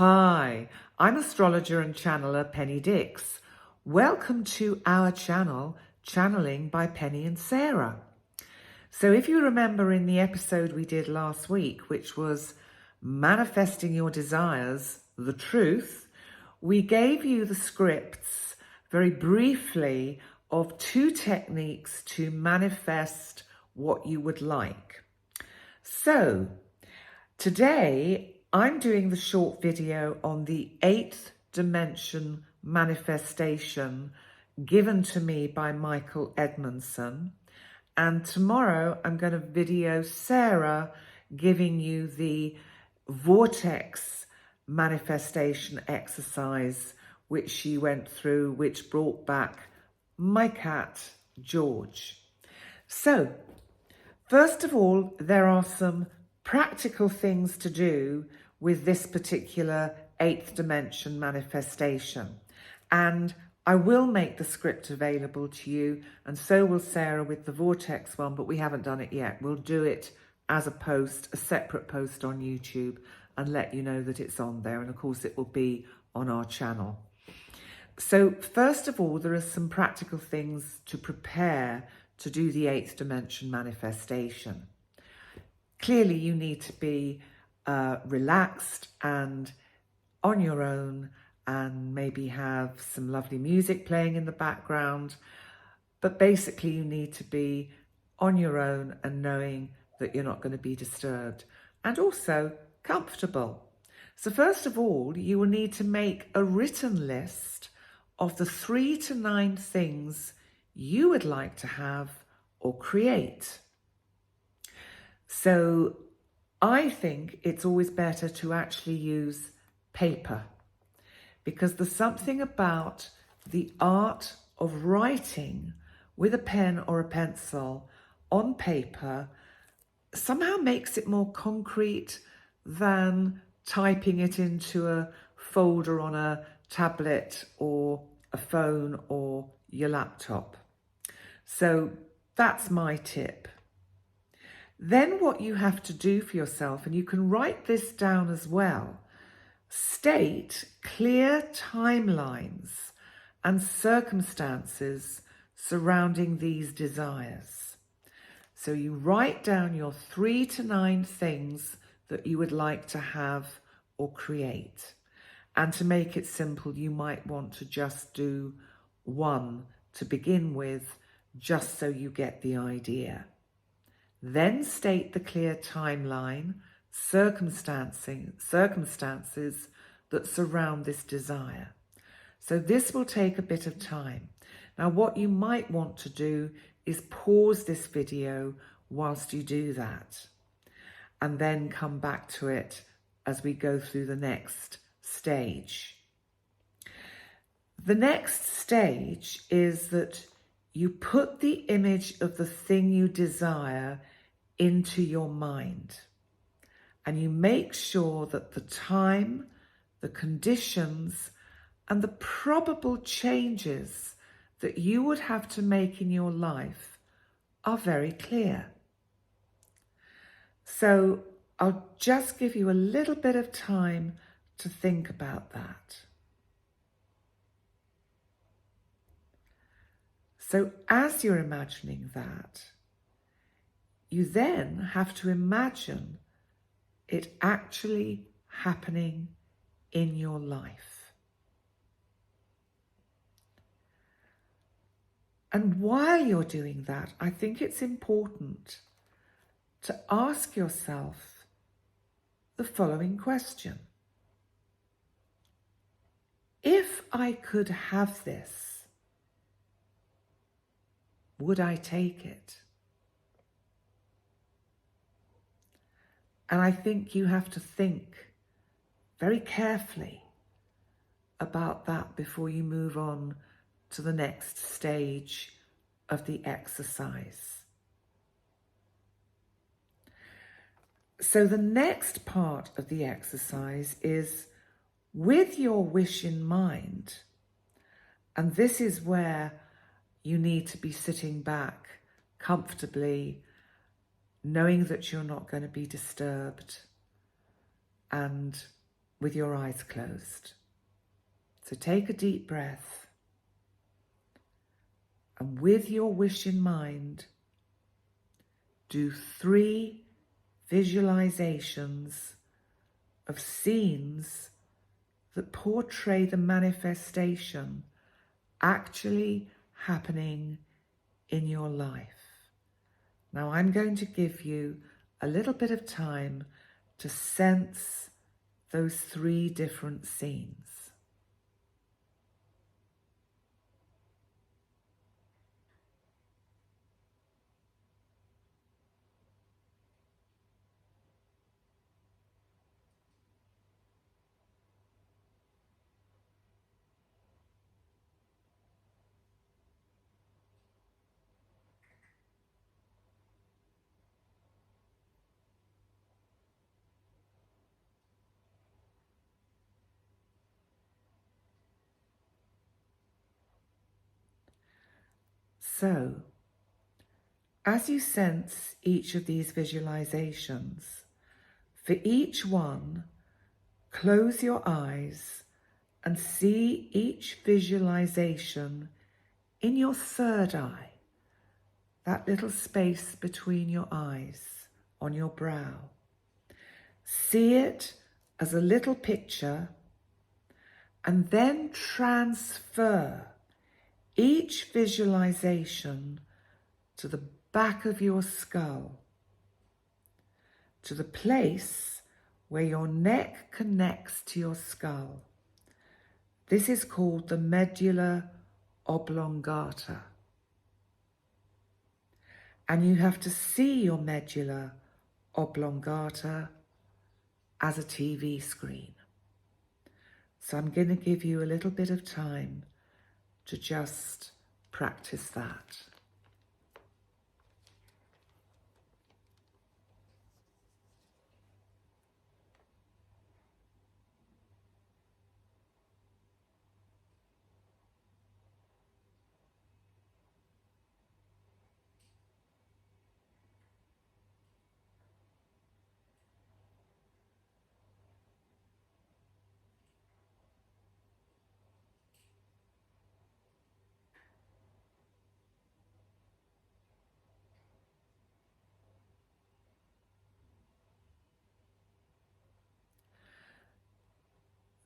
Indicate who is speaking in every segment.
Speaker 1: Hi, I'm astrologer and channeler Penny Dix. Welcome to our channel, Channeling by Penny and Sarah. So if you remember in the episode we did last week, which was Manifesting Your Desires, the Truth, we gave you the scripts very briefly of 2 techniques to manifest what you would like. So today, I'm doing the short video on the 8th dimension manifestation given to me by Michael Edmonson. And tomorrow I'm going to video Sarah giving you the vortex manifestation exercise which she went through, which brought back my cat, George. So, first of all, there are some practical things to do with this particular 8th dimension manifestation. And I will make the script available to you, and so will Sarah with the vortex one, but we haven't done it yet. We'll do it as a post, a separate post on YouTube, and let you know that it's on there. And of course it will be on our channel. So first of all, there are some practical things to prepare to do the 8th dimension manifestation. Clearly, you need to be relaxed and on your own, and maybe have some lovely music playing in the background. But basically, you need to be on your own and knowing that you're not going to be disturbed, and also comfortable. So first of all, you will need to make a written list of the 3 to 9 things you would like to have or create. So I think it's always better to actually use paper, because there's something about the art of writing with a pen or a pencil on paper somehow makes it more concrete than typing it into a folder on a tablet or a phone or your laptop. So that's my tip. Then what you have to do for yourself, and you can write this down as well, state clear timelines and circumstances surrounding these desires. So you write down your 3 to 9 things that you would like to have or create. And to make it simple, you might want to just do 1 to begin with, just so you get the idea. Then state the clear timeline, circumstances that surround this desire. So this will take a bit of time. Now, what you might want to do is pause this video whilst you do that, and then come back to it as we go through the next stage. The next stage is that you put the image of the thing you desire into your mind, and you make sure that the time, the conditions, and the probable changes that you would have to make in your life are very clear. So I'll just give you a little bit of time to think about that. So as you're imagining that, you then have to imagine it actually happening in your life. And while you're doing that, I think it's important to ask yourself the following question. If I could have this, would I take it? And I think you have to think very carefully about that before you move on to the next stage of the exercise. So the next part of the exercise is with your wish in mind, and this is where you need to be sitting back comfortably, knowing that you're not going to be disturbed, and with your eyes closed. So take a deep breath, and with your wish in mind, do 3 visualizations of scenes that portray the manifestation actually happening in your life. Now I'm going to give you a little bit of time to sense those 3 different scenes. So, as you sense each of these visualizations, for each one, close your eyes and see each visualization in your third eye, that little space between your eyes on your brow. See it as a little picture and then transfer each visualization to the back of your skull, to the place where your neck connects to your skull. This is called the medulla oblongata. And you have to see your medulla oblongata as a TV screen. So I'm going to give you a little bit of time to just practice that.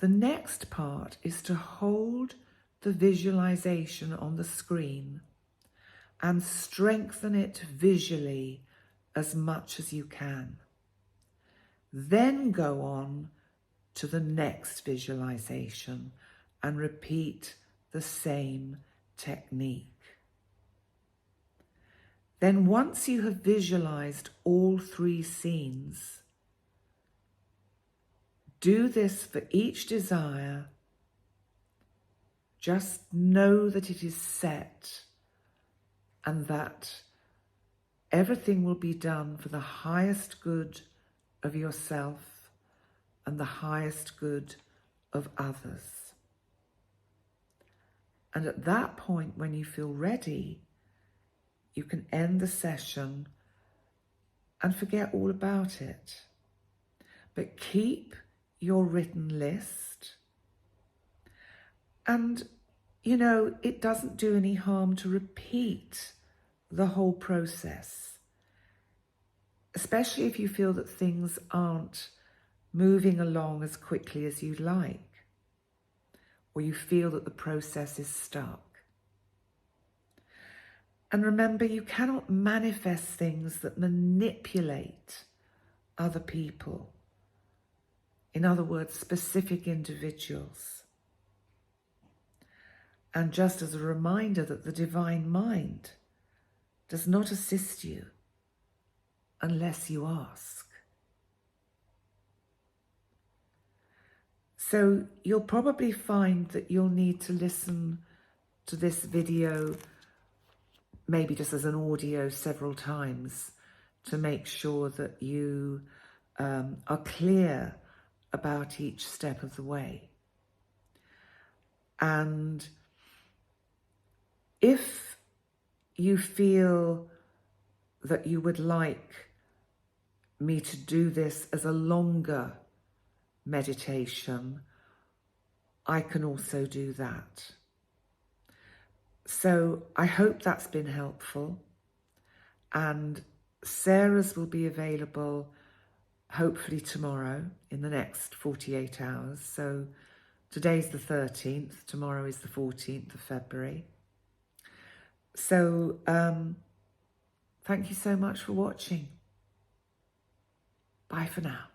Speaker 1: The next part is to hold the visualization on the screen and strengthen it visually as much as you can. Then go on to the next visualization and repeat the same technique. Then once you have visualized all 3 scenes, do this for each desire. Just know that it is set and that everything will be done for the highest good of yourself and the highest good of others. And at that point, when you feel ready, you can end the session and forget all about it. But keep your written list. And, it doesn't do any harm to repeat the whole process, especially if you feel that things aren't moving along as quickly as you'd like, or you feel that the process is stuck. And remember, you cannot manifest things that manipulate other people. In other words, specific individuals. And just as a reminder that the divine mind does not assist you unless you ask. So you'll probably find that you'll need to listen to this video, maybe just as an audio several times, to make sure that you are clear about each step of the way. And if you feel that you would like me to do this as a longer meditation, I can also do that. So I hope that's been helpful, and Sarah's will be available hopefully tomorrow in the next 48 hours. So today's the 13th, tomorrow is the 14th of February. So thank you so much for watching. Bye for now.